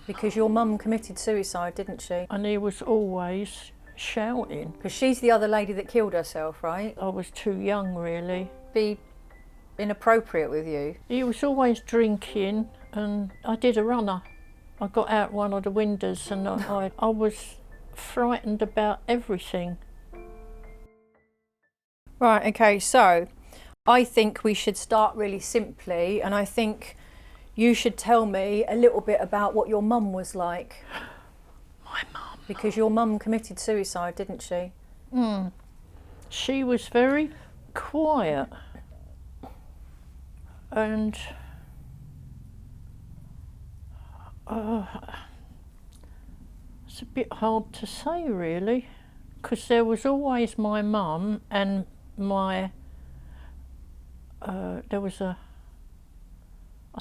Because your mum committed suicide, didn't she? And he was always shouting. Because she's the other lady that killed herself, right? I was too young, really. Be inappropriate with you. He was always drinking, and I did a runner. I got out one of the windows and I was frightened about everything. Right, okay, so I think we should start really simply, and I think you should tell me a little bit about what your mum was like. My mum. Because your mum committed suicide, didn't she? She was very quiet, and it's a bit hard to say, really, because there was always my mum and my there was I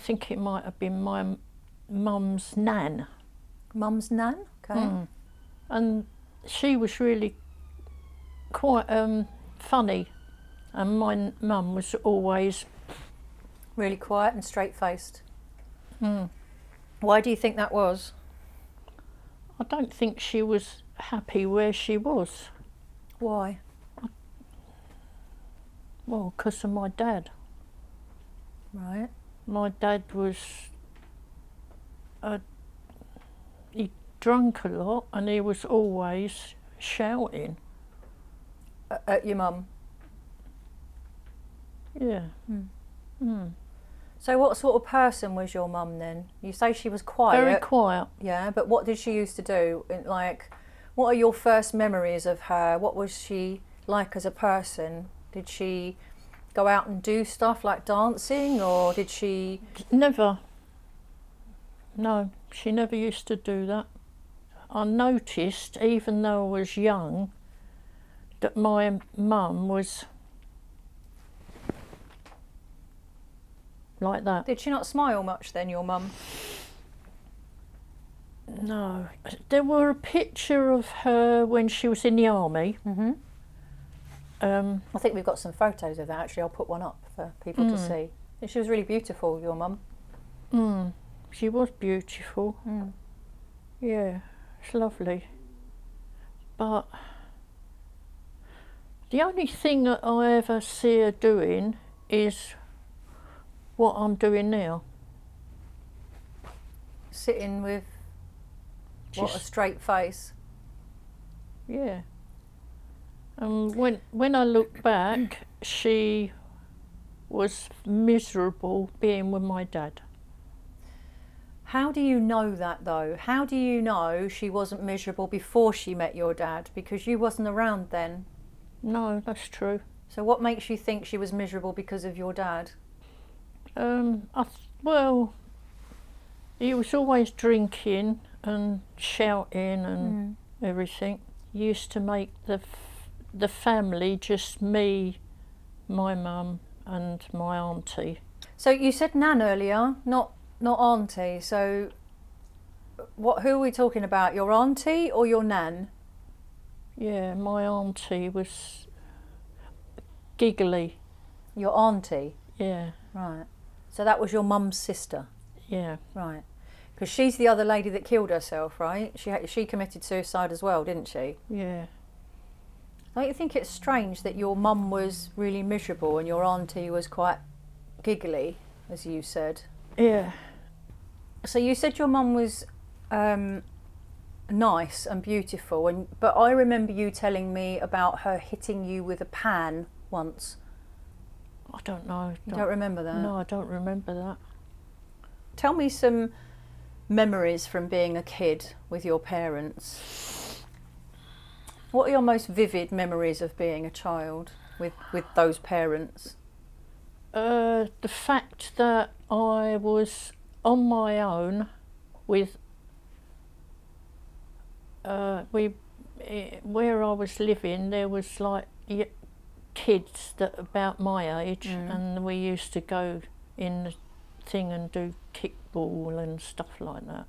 think it might have been my mum's nan. Mum's nan? Okay. And she was really quite funny, and my mum was always Really quiet and straight-faced. Why do you think that was? I don't think she was happy where she was. Why? Well, because of my dad. Right. My dad was he drank a lot, and he was always shouting. At your mum? Yeah. So what sort of person was your mum then? You say she was quiet. Very quiet. Yeah, but what did she used to do? Like, what are your first memories of her? What was she like as a person? Did she go out and do stuff like dancing, or did she... Never. No, she never used to do that. I noticed, even though I was young, that my mum was like that. Did she not smile much then, your mum? No. There were a picture of her when she was in the army. I think we've got some photos of that, actually. I'll put one up for people to see. I think she was really beautiful, your mum. She was beautiful. Yeah, it's lovely. But the only thing that I ever see her doing is what I'm doing now. Sitting with, what, a Just- straight face. Yeah. And when I look back, she was miserable being with my dad. How do you know that, though? How do you know she wasn't miserable before she met your dad? Because you wasn't around then. No, that's true. So what makes you think she was miserable because of your dad? Well, he was always drinking and shouting and everything. He used to make the family just me, my mum and my auntie. So you said nan earlier, not auntie. So who are we talking about? Your auntie or your nan? Yeah, my auntie was giggly. Your auntie? Yeah, Right. So that was your mum's sister? yeah. Right. Because she's the other lady that killed herself, right? She committed suicide as well, didn't she? Yeah. Don't you think it's strange that your mum was really miserable and your auntie was quite giggly, as you said? Yeah. So you said your mum was nice and beautiful, but I remember you telling me about her hitting you with a pan once. I don't know. You don't remember that? No, I don't remember that. Tell me some memories from being a kid with your parents. What are your most vivid memories of being a child with those parents? The fact that I was on my own with where I was living, there was like kids that about my age, and we used to go in the thing and do kickball and stuff like that.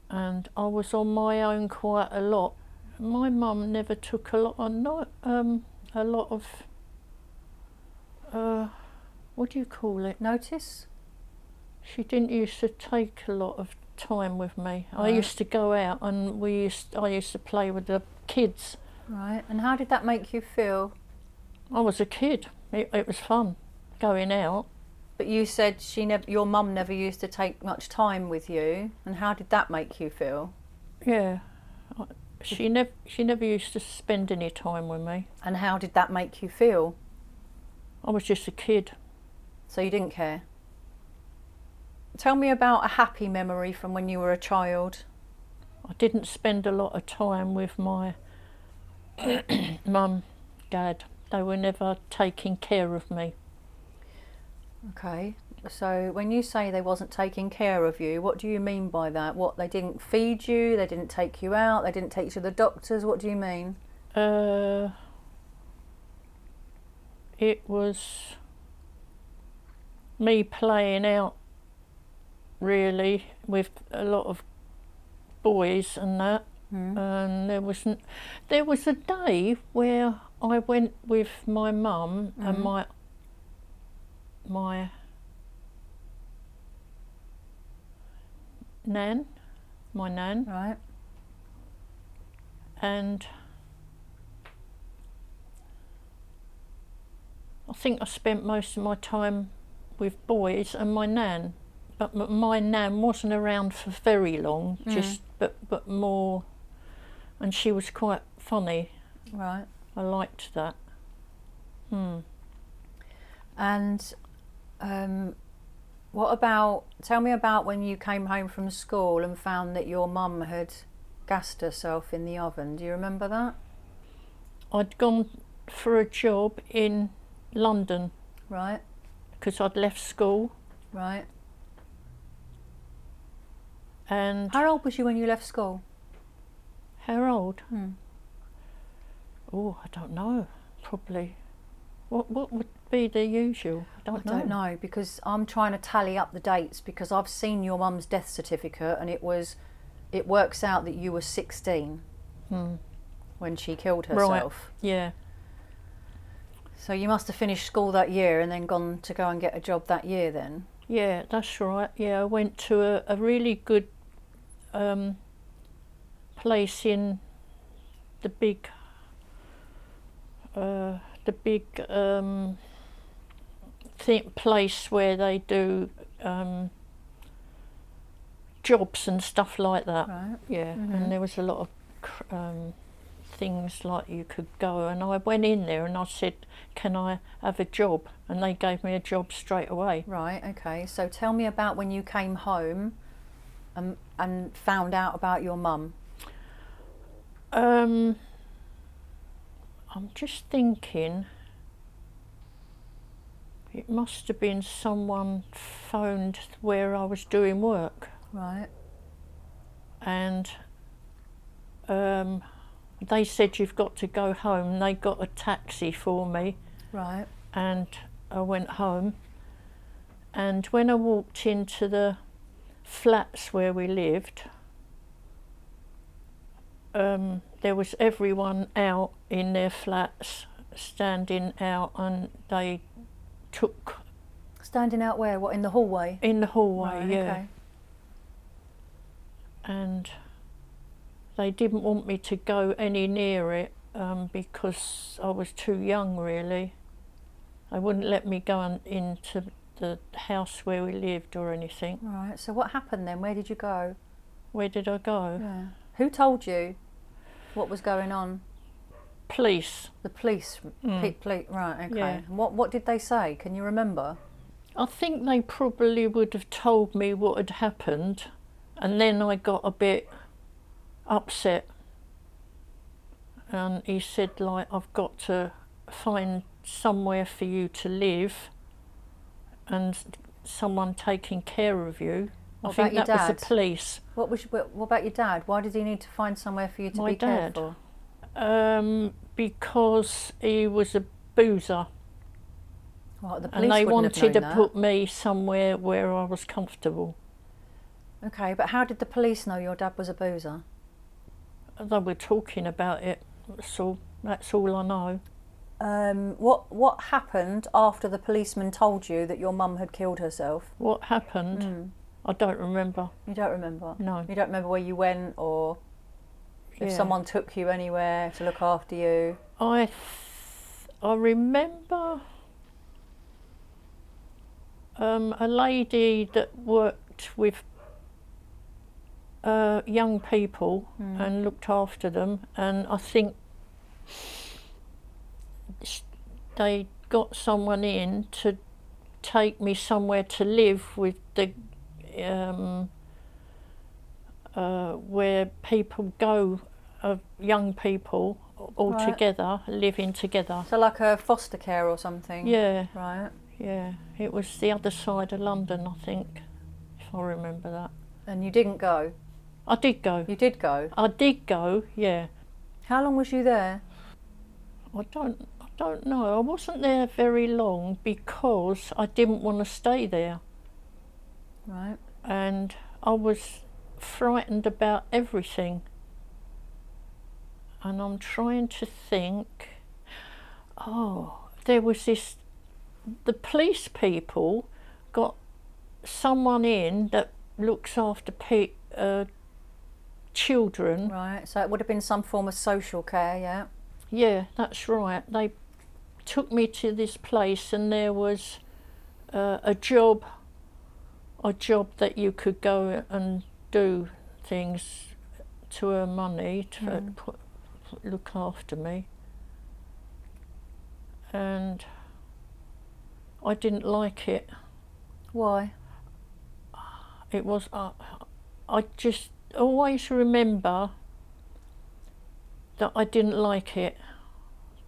And I was on my own quite a lot. My mum never took a lot of what do you call it? Notice? She didn't used to take a lot of time with me. I Right. used to go out and I used to play with the kids. Right. And how did that make you feel? I was a kid. It was fun going out. But you said your mum never used to take much time with you, and how did that make you feel? Yeah. She never used to spend any time with me. And how did that make you feel? I was just a kid. So you didn't care? Tell me about a happy memory from when you were a child. I didn't spend a lot of time with my mum, dad. They were never taking care of me. Okay, so when you say they wasn't taking care of you, what do you mean by that? What, they didn't feed you, they didn't take you out, they didn't take you to the doctors, what do you mean? It was me playing out, really, with a lot of boys and that. And there was a day where I went with my mum and my nan, Right. and I think I spent most of my time with boys and my nan, but my nan wasn't around for very long, but more, and she was quite funny. Right. I liked that. And tell me about when you came home from school and found that your mum had gassed herself in the oven. Do you remember that? I'd gone for a job in London Right. because I'd left school, Right. and How old was you when you left school? how old? Oh, I don't know. Probably. What would be the usual? I don't know. Because I'm trying to tally up the dates because I've seen your mum's death certificate and it works out that you were 16 when she killed herself. Right. Yeah. So you must have finished school that year and then gone to go and get a job that year then. Yeah, that's right. Yeah, I went to a really good place in the big place where they do jobs and stuff like that. Right. Yeah, and there was a lot of things like you could go, and I went in there and I said, can I have a job? And they gave me a job straight away. Right, okay. So tell me about when you came home and found out about your mum. I'm just thinking it must have been someone phoned where I was doing work, Right. and they said you've got to go home. They got a taxi for me, Right. and I went home, and when I walked into the flats where we lived, there was everyone out in their flats, standing out, and they took... Standing out where? What, in the hallway? In the hallway, Right, yeah. okay. And they didn't want me to go any near it because I was too young, really. They wouldn't let me go into the house where we lived or anything. Right, so what happened then? Where did you go? Where did I go? Yeah. Who told you what was going on? Police. The police. Right, okay. Yeah. And what did they say? Can you remember? I think they probably would have told me what had happened, and then I got a bit upset. And he said, like, I've got to find somewhere for you to live and someone taking care of you. I think that was the police. What about your dad? Why did he need to find somewhere for you to be cared for? Because he was a boozer. Well, the police And they wouldn't have wanted to known that. put me somewhere where I was comfortable. Okay, but how did the police know your dad was a boozer? They were talking about it. That's all I know. What happened after the policeman told you that your mum had killed herself? What happened? I don't remember. You don't remember? No. You don't remember where you went, or if someone took you anywhere to look after you? I remember a lady that worked with young people and looked after them, and I think they got someone in to take me somewhere to live with the where people go, young people all together, living together. So like a foster care or something? Yeah. Right. Yeah, it was the other side of London, I think, if I remember that. And you didn't go? I did go. You did go? I did go, yeah. How long was you there? I don't know. I wasn't there very long because I didn't want to stay there. Right. And I was frightened about everything. And I'm trying to think, there was this, the police people got someone in that looks after children. Right, so it would have been some form of social care, yeah? Yeah, that's right. They took me to this place, and there was a job that you could go and do things to earn money to look after me. And I didn't like it. Why? It was, I just always remember that I didn't like it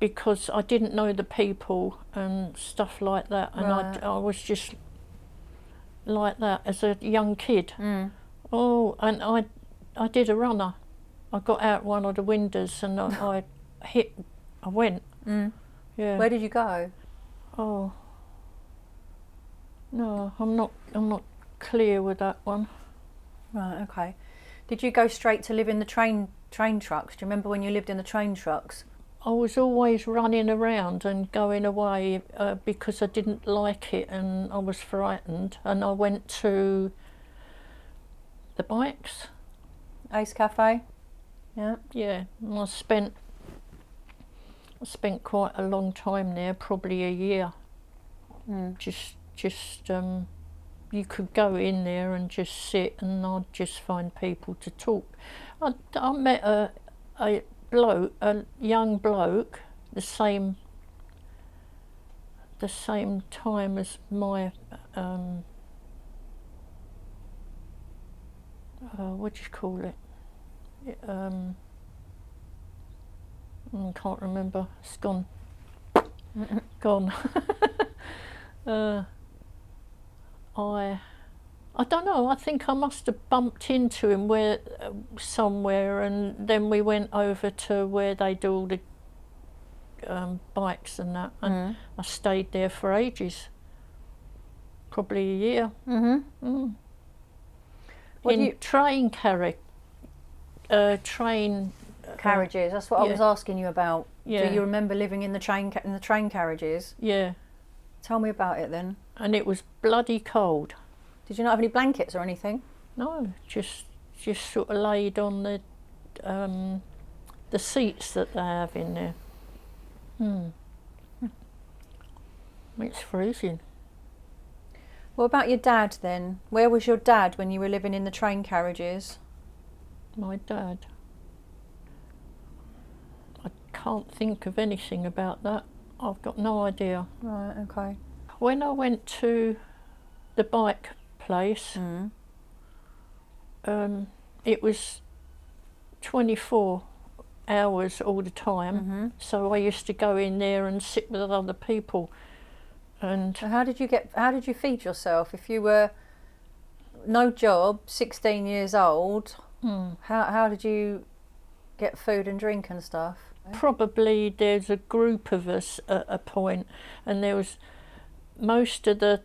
because I didn't know the people and stuff like that, and Right. I was just like that as a young kid. Oh, and I did a runner. I got out one of the windows and I went. Yeah. Where did you go? Oh. No, I'm not clear with that one. Right, okay. Did you go straight to live in the train trucks? Do you remember when you lived in the train trucks? I was always running around and going away because I didn't like it and I was frightened, and I went to the bikes. Ace Cafe? Yeah. Yeah, and I spent quite a long time there, probably a year. Just you could go in there and just sit, and I'd just find people to talk. I met a young bloke, the same time as my what do you call it? I can't remember. It's gone. Gone. I don't know. I think I must have bumped into him somewhere, and then we went over to where they do all the bikes and that, and I stayed there for ages, probably a year. Train carriages. That's what I was asking you about. Yeah. Do you remember living in the train carriages? Yeah. Tell me about it then. And it was bloody cold. Did you not have any blankets or anything? No, just sort of laid on the seats that they have in there. It's freezing. What about your dad then? Where was your dad when you were living in the train carriages? My dad. I can't think of anything about that. I've got no idea. Right, okay. When I went to the bike place, it was 24 hours all the time. So I used to go in there and sit with other people. And so how did you feed yourself if you were no job, 16 years old? How did you get food and drink and stuff? Probably there's a group of us at a point, and there was most of the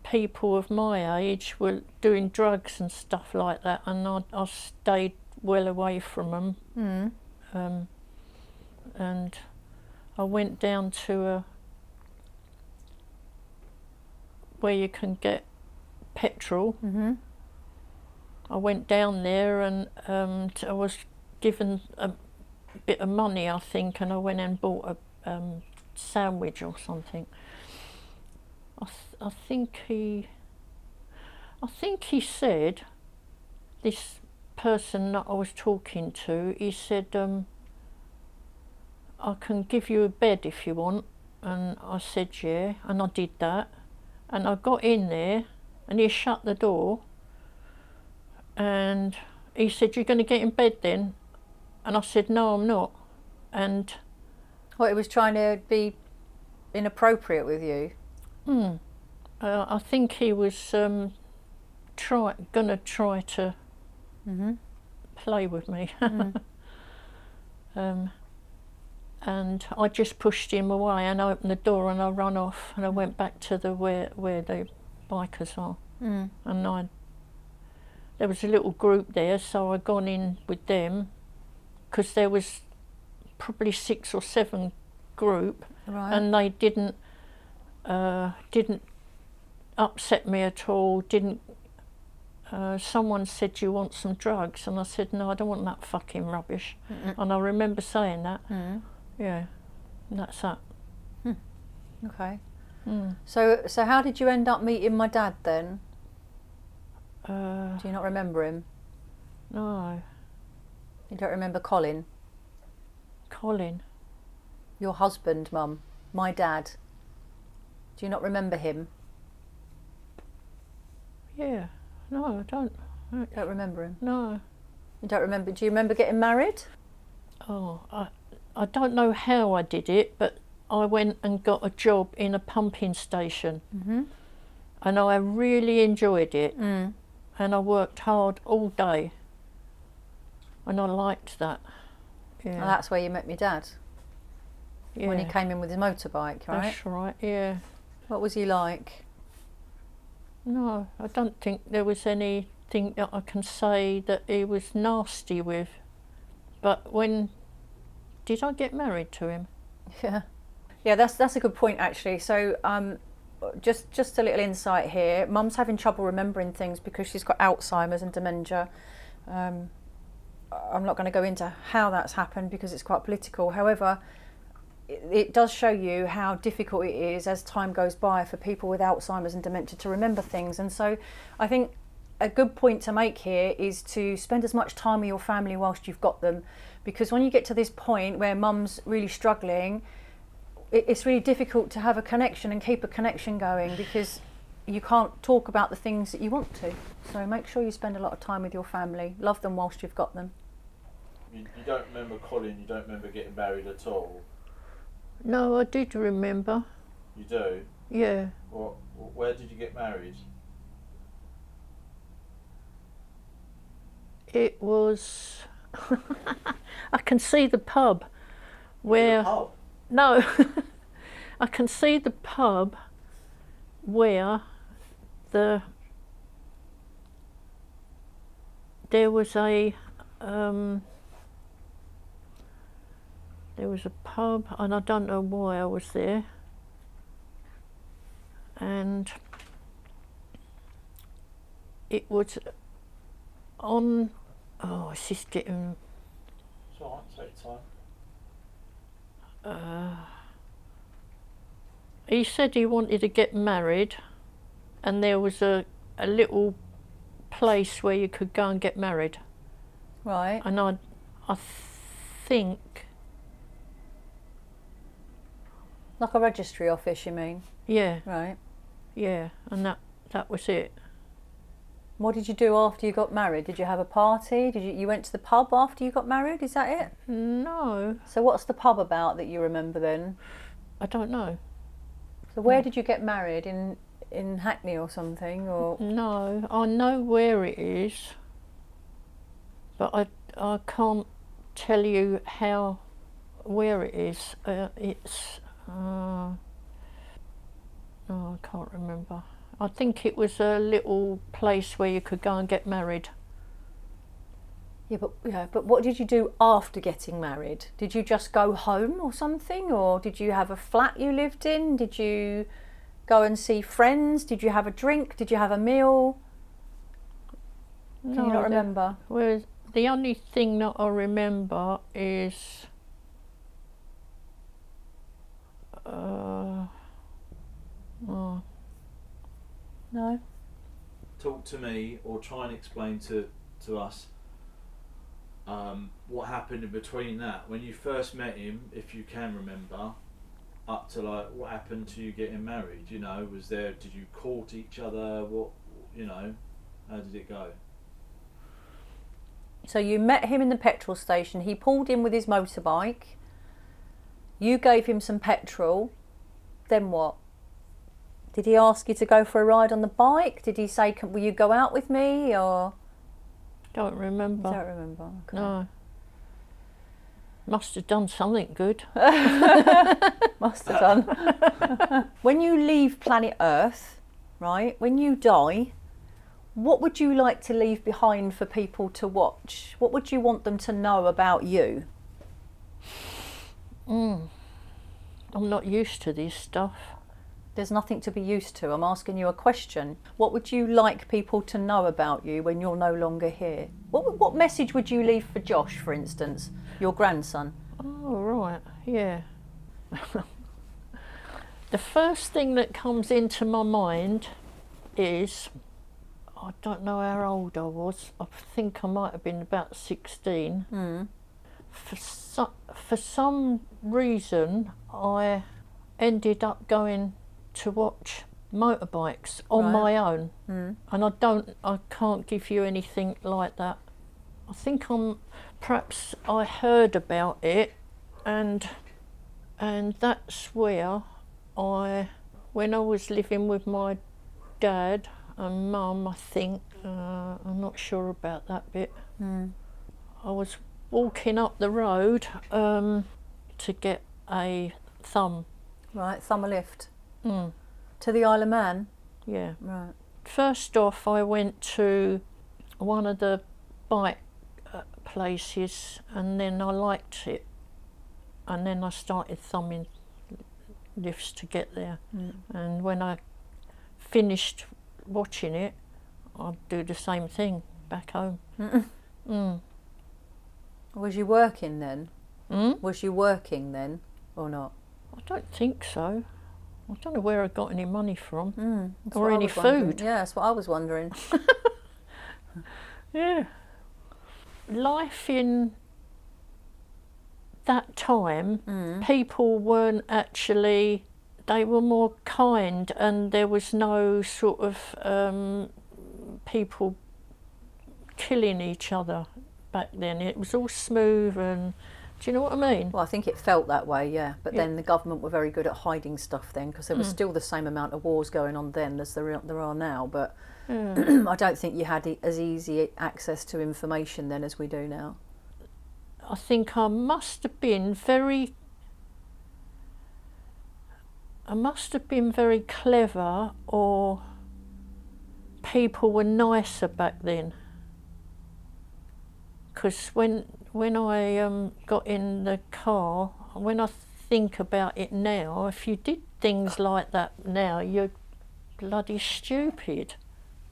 people of my age were doing drugs and stuff like that, and I stayed well away from them. And I went down to where you can get petrol. Mm-hmm. I went down there and I was given a bit of money, I think, and I went and bought a sandwich or something. I think he said, this person that I was talking to, he said, I can give you a bed if you want. And I said, yeah, and I did that. And I got in there and he shut the door and he said, you're going to get in bed then? And I said, no, I'm not. And Well, he was trying to be inappropriate with you. I think he was gonna try to Mm-hmm. play with me. Mm. And I just pushed him away and I opened the door and I ran off and I went back to the where the bikers are. Mm. And there was a little group there, so I gone in with them because there was probably 6 or 7 group, Right. and they didn't upset me at all. Someone said, do you want some drugs? And I said, no, I don't want that fucking rubbish. Mm-mm. And I remember saying that. Mm. Yeah, and that's that. Okay. Mm. So how did you end up meeting my dad then? Uh, Do you not remember him? no, You don't remember Colin? Colin. Your husband, Mum. My dad. Do you not remember him? Yeah, no, I don't. Don't remember him? No. You don't remember? Do you remember getting married? Oh, I don't know how I did it, but I went and got a job in a pumping station. Mm-hmm. And I really enjoyed it. Mm. And I worked hard all day. And I liked that. Yeah. And that's where you met my dad. Yeah. When he came in with his motorbike, right? That's right, yeah. What was he like? No, I don't think there was anything that I can say that he was nasty with. But did I get married to him? Yeah. Yeah, that's a good point actually. So just a little insight here. Mum's having trouble remembering things because she's got Alzheimer's and dementia. I'm not going to go into how that's happened because it's quite political. However, it does show you how difficult it is as time goes by for people with Alzheimer's and dementia to remember things. And so I think a good point to make here is to spend as much time with your family whilst you've got them, because when you get to this point where mum's really struggling, it's really difficult to have a connection and keep a connection going because you can't talk about the things that you want to. So make sure you spend a lot of time with your family. Love them whilst you've got them. You don't remember Colin, you don't remember getting married at all? No, I did remember. You do? Yeah. Well, where did you get married? It was... I can see the pub where... The pub? No, I can see the pub where there was a pub, and I don't know why I was there, and it was on, oh, it's just getting... It's alright, take time. He said he wanted to get married, and there was a little place where you could go and get married. Right. And I think... Like a registry office, you mean? Yeah, Right. yeah, and that was it. What did you do after you got married? Did you have a party? You went to the pub after you got married? Is that it? No, So what's the pub about that you remember then? I don't know. So where did you get married? In Hackney or something? Or No, I know where it is, but I can't tell you where it is. It's no, I can't remember. I think it was a little place where you could go and get married. yeah, but what did you do after getting married? Did you just go home or something, or did you have a flat you lived in? Did you go and see friends? Did you have a drink? Did you have a meal? Can you not remember? Well, the only thing that I remember is No. Talk to me, or try and explain to us what happened in between that when you first met him, if you can remember, up to like what happened to you getting married. You know, did you court each other? What, you know, how did it go? So you met him in the petrol station. He pulled in with his motorbike. You gave him some petrol. Then what? Did he ask you to go for a ride on the bike? Did he say, will you go out with me? Or don't remember. Don't remember. Okay. No. Must have done something good. Must have done. When you leave planet Earth, right, when you die, what would you like to leave behind for people to watch? What would you want them to know about you? I'm not used to this stuff. There's nothing to be used to. I'm asking you a question. What would you like people to know about you when you're no longer here? What message would you leave for Josh, for instance, your grandson? Oh, right, yeah. The first thing that comes into my mind is, I don't know how old I was. I think I might have been about 16. Mm. For some reason, I ended up going to watch motorbikes on my own, and I can't give you anything like that. I think perhaps I heard about it, and that's where when I was living with my dad and mum, I think, I'm not sure about that bit. I was walking up the road to get a thumb. Right, thumb a lift. To the Isle of Man? Yeah. Right. First off, I went to one of the bike places, and then I liked it, and then I started thumbing lifts to get there. And when I finished watching it, I'd do the same thing back home. Was you working then? Mm? Was you working then or not? I don't think so. I don't know where I got any money from, That's or what I any was wondering. food. Yeah, that's what I was wondering. Yeah. Life in that time, people weren't actually, they were more kind, and there was no sort of people killing each other back then. It was all smooth, and do you know what I mean? Well, I think it felt that way, yeah. But Yeah. then the government were very good at hiding stuff then, because there was still the same amount of wars going on then as there are now. But I don't think you had as easy access to information then as we do now. I think I must have been very clever, or people were nicer back then. Because when I got in the car, when I think about it now, if you did things like that now, you're bloody stupid.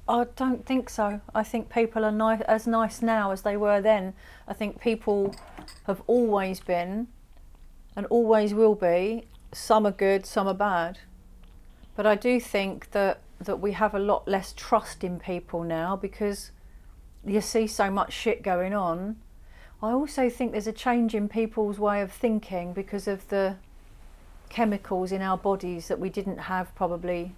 I don't think so. I think people are as nice now as they were then. I think people have always been and always will be. Some are good, some are bad. But I do think that we have a lot less trust in people now, because you see so much shit going on. I also think there's a change in people's way of thinking because of the chemicals in our bodies that we didn't have probably,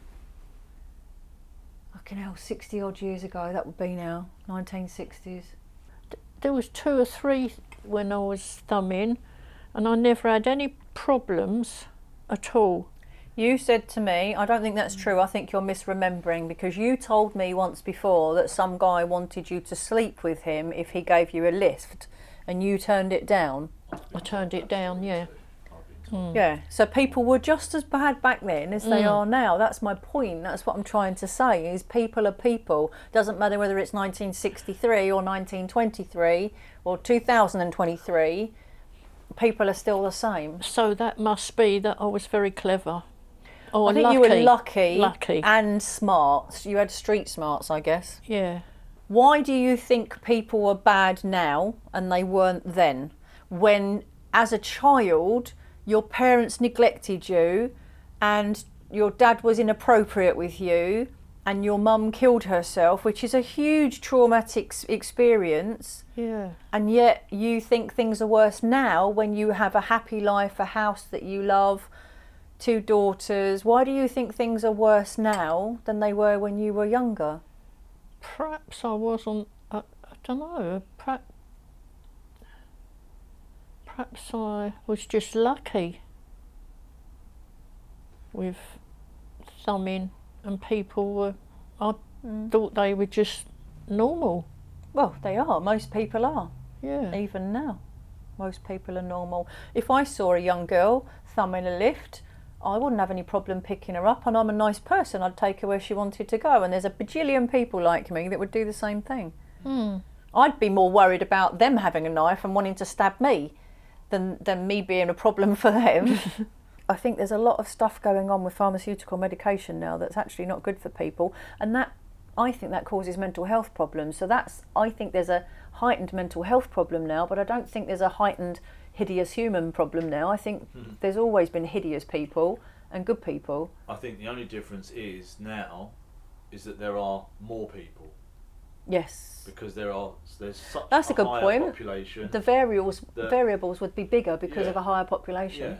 60 odd years ago, that would be now, 1960s. There was 2 or 3 when I was thumbing, and I never had any problems at all. You said to me, I don't think that's true, I think you're misremembering, because you told me once before that some guy wanted you to sleep with him if he gave you a lift, and you turned it down. I turned it down, yeah. Yeah, so people were just as bad back then as they are now. That's my point. That's what I'm trying to say, is people are people. Doesn't matter whether it's 1963 or 1923 or 2023, people are still the same. So that must be that I was very clever. Oh, I think lucky. you were lucky, Lucky. and smart. You had street smarts, I guess. Yeah. Why do you think people are bad now and they weren't then? When, as a child, your parents neglected you and your dad was inappropriate with you and your mum killed herself, which is a huge traumatic experience. Yeah. And yet you think things are worse now when you have a happy life, a house that you love, 2 daughters. Why do you think things are worse now than they were when you were younger? Perhaps I wasn't, I don't know, perhaps I was just lucky with thumbing, and people were, I thought they were just normal. Well, they are. Most people are. Yeah. Even now, most people are normal. If I saw a young girl thumbing a lift, I wouldn't have any problem picking her up, and I'm a nice person. I'd take her where she wanted to go, and there's a bajillion people like me that would do the same thing. I'd be more worried about them having a knife and wanting to stab me than me being a problem for them. I think there's a lot of stuff going on with pharmaceutical medication now that's actually not good for people, and I think that causes mental health problems. So I think there's a heightened mental health problem now, but I don't think there's a heightened hideous human problem now. I think there's always been hideous people and good people. I think the only difference is now is that there are more people. Yes. Because there's such That's a good higher point. population. The variables would be bigger because Yeah. of a higher population. Yeah.